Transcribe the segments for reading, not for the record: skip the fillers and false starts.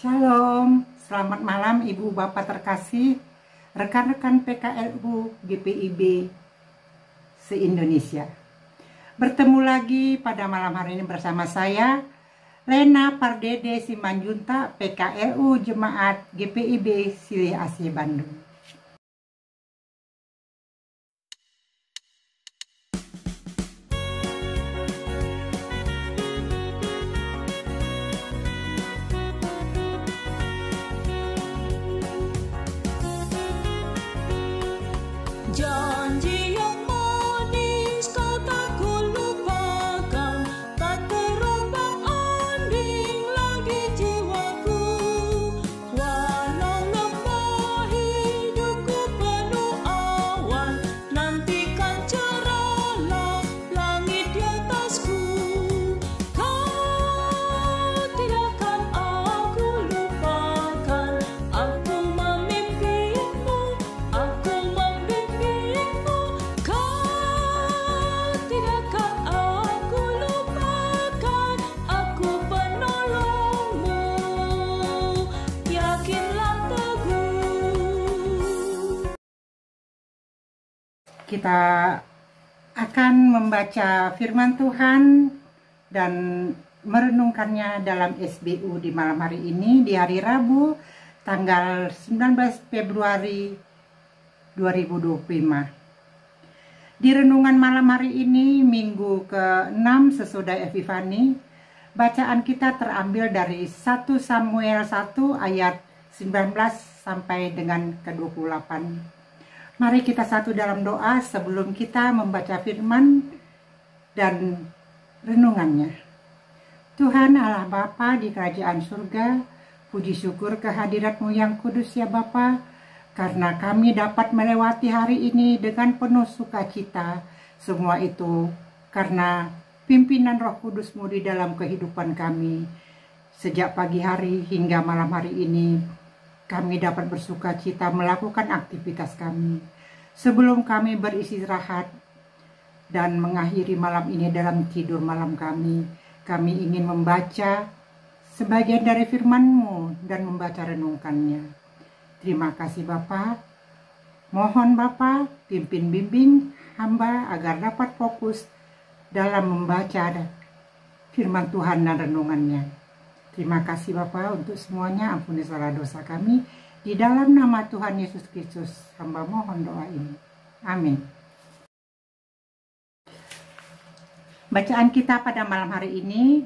Shalom, selamat malam Ibu Bapak terkasih, rekan-rekan PKLU GPIB se-Indonesia. Bertemu lagi pada malam hari ini bersama saya, Lena Pardede Simanjuntak, PKLU Jemaat GPIB Silih Asih Bandung. Janji yang manis kau tak kulupakan, tak terombang-ambing lagi jiwaku. Walau lemah hidupku penuh awan, nantikan cerahlah langit di atasku. Kau tidak akan aku lupakan, aku memimpimu, aku Kita akan membaca firman Tuhan dan merenungkannya dalam SBU di malam hari ini, di hari Rabu tanggal 19 Februari 2025. Di renungan malam hari ini, minggu ke-6 sesudah Epifani, bacaan kita terambil dari 1 Samuel 1 ayat 19 sampai dengan ke-28. Mari kita satu dalam doa sebelum kita membaca firman dan renungannya. Tuhan Allah Bapa di kerajaan surga, puji syukur kehadirat-Mu yang kudus ya Bapa, karena kami dapat melewati hari ini dengan penuh sukacita. Semua itu karena pimpinan Roh Kudus-Mu di dalam kehidupan kami. Sejak pagi hari hingga malam hari ini, kami dapat bersukacita melakukan aktivitas kami. Sebelum kami beristirahat dan mengakhiri malam ini dalam tidur malam kami ingin membaca sebagian dari firman-Mu dan membaca renungkannya. Terima kasih Bapa. Mohon Bapa pimpin bimbing hamba agar dapat fokus dalam membaca firman Tuhan dan renungannya. Terima kasih Bapa untuk semuanya, ampuni salah dosa kami. Di dalam nama Tuhan Yesus Kristus, hamba mohon doa ini. Amin. Bacaan kita pada malam hari ini,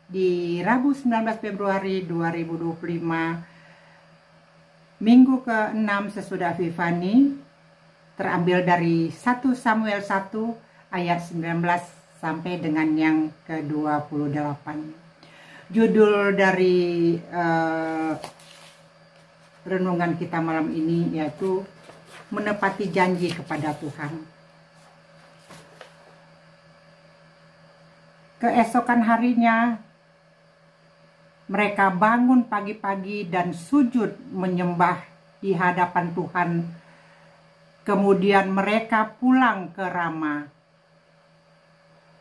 di Rabu 19 Februari 2025, minggu ke-6 sesudah Epifani, terambil dari 1 Samuel 1 ayat 19 sampai dengan yang ke-28. Judul dari renungan kita malam ini yaitu menepati janji kepada Tuhan. Keesokan harinya mereka bangun pagi-pagi dan sujud menyembah di hadapan Tuhan. Kemudian mereka pulang ke Rama.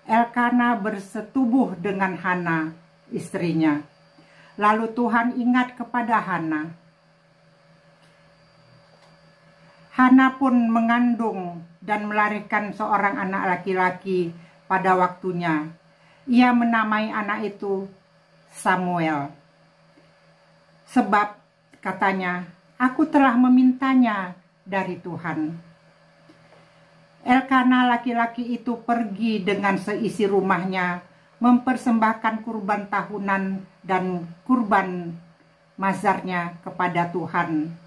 Elkana bersetubuh dengan Hana, istrinya. Lalu Tuhan ingat kepada Hana. Hana pun mengandung dan melahirkan seorang anak laki-laki pada waktunya. Ia menamai anak itu Samuel. Sebab katanya, aku telah memintanya dari Tuhan. Elkana laki-laki itu pergi dengan seisi rumahnya mempersembahkan kurban tahunan dan kurban mazarnya kepada Tuhan.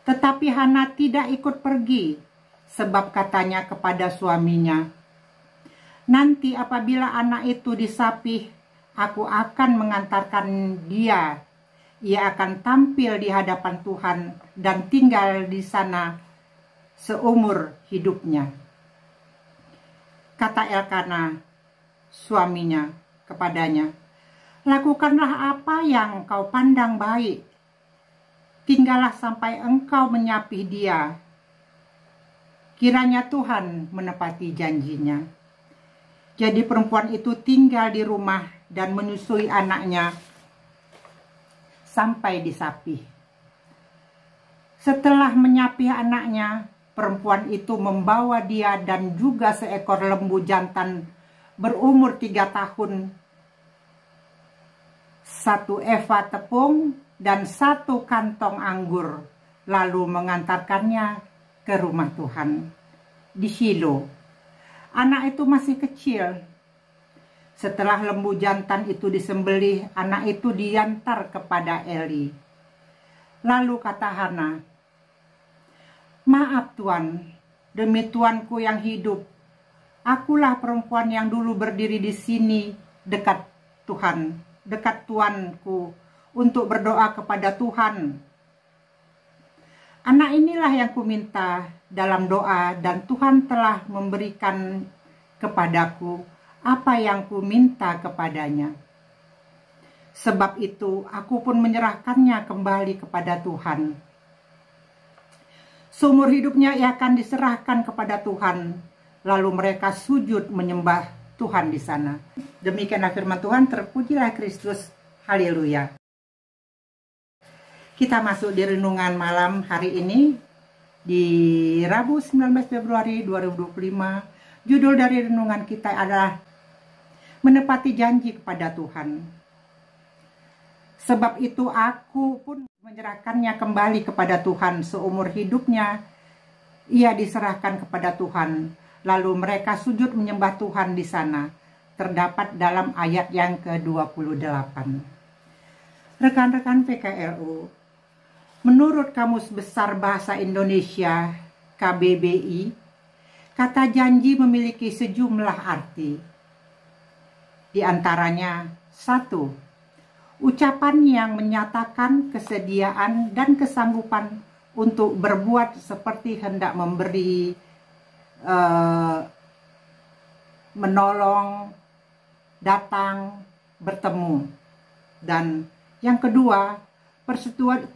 Tetapi Hana tidak ikut pergi, sebab katanya kepada suaminya, nanti apabila anak itu disapih, aku akan mengantarkan dia. Ia akan tampil di hadapan Tuhan dan tinggal di sana seumur hidupnya. Kata Elkana, suaminya, kepadanya, lakukanlah apa yang kau pandang baik. Tinggallah sampai engkau menyapih dia. Kiranya Tuhan menepati janjinya. Jadi perempuan itu tinggal di rumah dan menyusui anaknya sampai disapih. Setelah menyapih anaknya, perempuan itu membawa dia dan juga seekor lembu jantan berumur 3 tahun, 1 eva tepung, dan 1 kantong anggur, lalu mengantarkannya ke rumah Tuhan di Shilo. Anak itu masih kecil. Setelah lembu jantan itu disembelih, anak itu diantar kepada Eli. Lalu kata Hana, "Maaf Tuan, demi Tuanku yang hidup, akulah perempuan yang dulu berdiri di sini dekat Tuhan, dekat Tuanku, untuk berdoa kepada Tuhan. Anak inilah yang kuminta dalam doa, dan Tuhan telah memberikan kepadaku apa yang kuminta kepadanya. Sebab itu aku pun menyerahkannya kembali kepada Tuhan. Seumur hidupnya ia akan diserahkan kepada Tuhan." Lalu mereka sujud menyembah Tuhan di sana. Demikianlah firman Tuhan, terpujilah Kristus. Haleluya. Kita masuk di renungan malam hari ini di Rabu 19 Februari 2025. Judul dari renungan kita adalah menepati janji kepada Tuhan. Sebab itu aku pun menyerahkannya kembali kepada Tuhan. Seumur hidupnya ia diserahkan kepada Tuhan. Lalu mereka sujud menyembah Tuhan di sana. Terdapat dalam ayat yang ke-28. Rekan-rekan PKLU, menurut Kamus Besar Bahasa Indonesia KBBI, kata janji memiliki sejumlah arti. Di antaranya, 1. Ucapan yang menyatakan kesediaan dan kesanggupan untuk berbuat seperti hendak memberi, menolong, datang, bertemu. Dan yang kedua,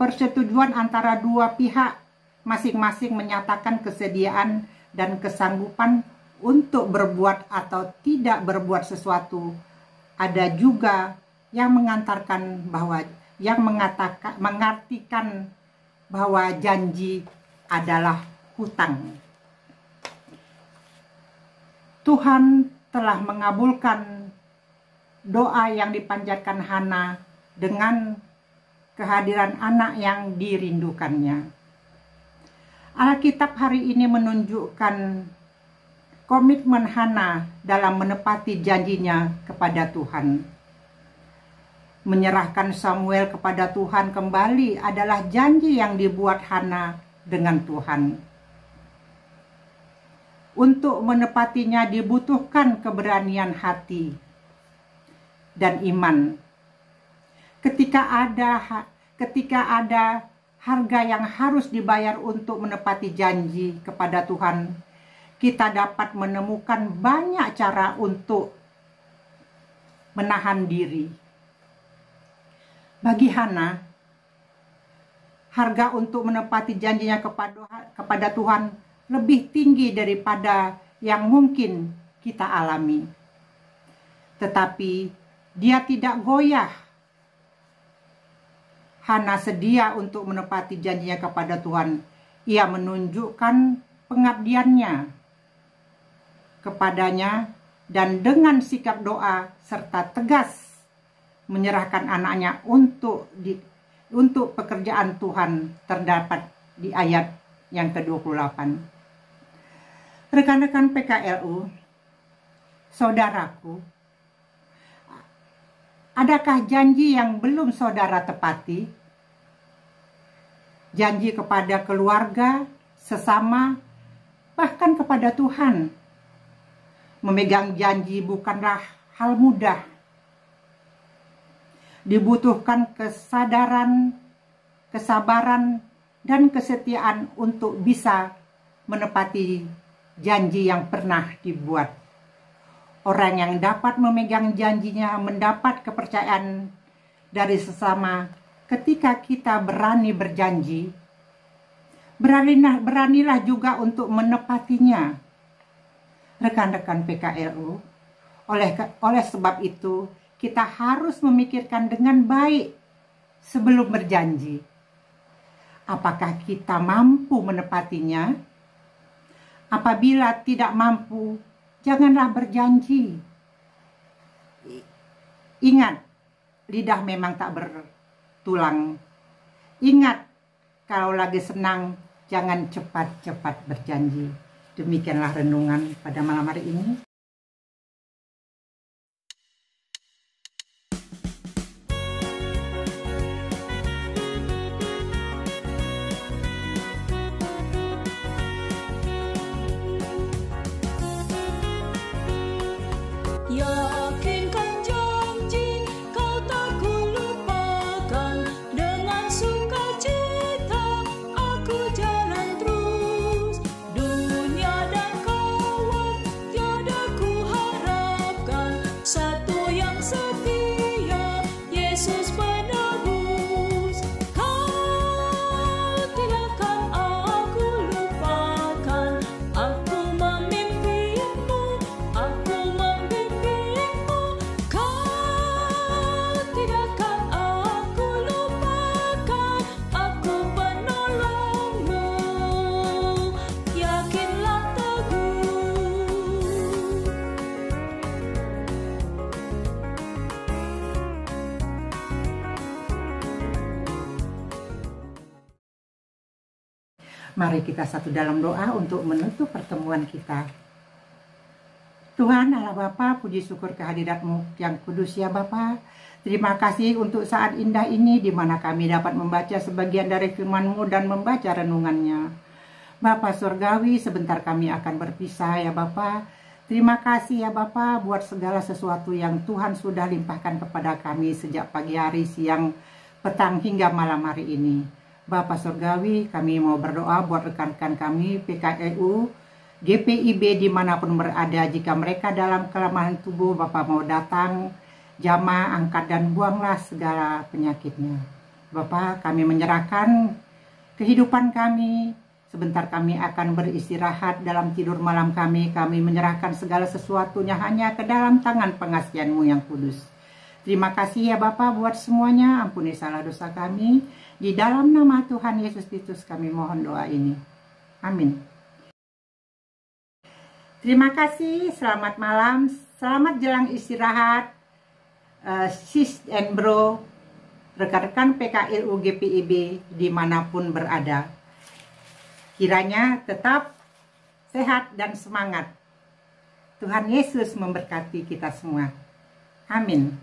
persetujuan antara dua pihak masing-masing menyatakan kesediaan dan kesanggupan untuk berbuat atau tidak berbuat sesuatu. Ada juga yang mengantarkan bahwa mengartikan bahwa janji adalah hutang. Tuhan telah mengabulkan doa yang dipanjatkan Hana dengan kehadiran anak yang dirindukannya. Alkitab hari ini menunjukkan komitmen Hana dalam menepati janjinya kepada Tuhan. Menyerahkan Samuel kepada Tuhan kembali adalah janji yang dibuat Hana dengan Tuhan. Untuk menepatinya dibutuhkan keberanian hati dan iman. Ketika ada harga yang harus dibayar untuk menepati janji kepada Tuhan, kita dapat menemukan banyak cara untuk menahan diri. Bagi Hana, harga untuk menepati janjinya kepada Tuhan lebih tinggi daripada yang mungkin kita alami. Tetapi dia tidak goyah. Hana sedia untuk menepati janjinya kepada Tuhan. Ia menunjukkan pengabdiannya kepadanya dan dengan sikap doa serta tegas menyerahkan anaknya untuk pekerjaan Tuhan terdapat di ayat yang ke-28. Rekan-rekan PKLU, saudaraku, adakah janji yang belum saudara tepati? Janji kepada keluarga, sesama, bahkan kepada Tuhan. Memegang janji bukanlah hal mudah. Dibutuhkan kesadaran, kesabaran, dan kesetiaan untuk bisa menepati janji yang pernah dibuat. Orang yang dapat memegang janjinya mendapat kepercayaan dari sesama. Ketika kita berani berjanji, beranilah juga untuk menepatinya. Rekan-rekan PKLU, oleh sebab itu kita harus memikirkan dengan baik sebelum berjanji. Apakah kita mampu menepatinya? Apabila tidak mampu, janganlah berjanji. Ingat, lidah memang tak bertulang. Ingat, kalau lagi senang, jangan cepat-cepat berjanji. Demikianlah renungan pada malam hari ini. Yakinkan janji kau tak kulupakan, dengan sukacita aku jalan terus. Dunia dan kawan tiada ku harapkan, satu yang setia, Yesus penebus. Kau tidakkan aku lupakan, aku memimpimu, aku membimbingmu. Kau tidakkan aku lupakan, aku penolongmu. Yakinlah teguh. Mari kita satu dalam doa untuk menutup pertemuan kita. Tuhan Allah Bapa, puji syukur kehadirat-Mu yang kudus ya Bapa. Terima kasih untuk saat indah ini di mana kami dapat membaca sebagian dari firman-Mu dan membaca renungannya. Bapa Surgawi, sebentar kami akan berpisah ya Bapa. Terima kasih ya Bapa buat segala sesuatu yang Tuhan sudah limpahkan kepada kami sejak pagi hari, siang, petang hingga malam hari ini. Bapa Surgawi, kami mau berdoa buat rekan-rekan kami PKLU, GPIB dimanapun berada. Jika mereka dalam kelemahan tubuh, Bapa mau datang, jamah, angkat dan buanglah segala penyakitnya. Bapa, kami menyerahkan kehidupan kami. Sebentar kami akan beristirahat dalam tidur malam kami. Kami menyerahkan segala sesuatunya hanya ke dalam tangan pengasihan-Mu yang kudus. Terima kasih ya Bapa buat semuanya. Ampuni salah dosa kami. Di dalam nama Tuhan Yesus Kristus kami mohon doa ini. Amin. Terima kasih. Selamat malam. Selamat jelang istirahat. Sis and bro, rekan-rekan PKLU GPIB dimanapun berada. Kiranya tetap sehat dan semangat. Tuhan Yesus memberkati kita semua. Amin.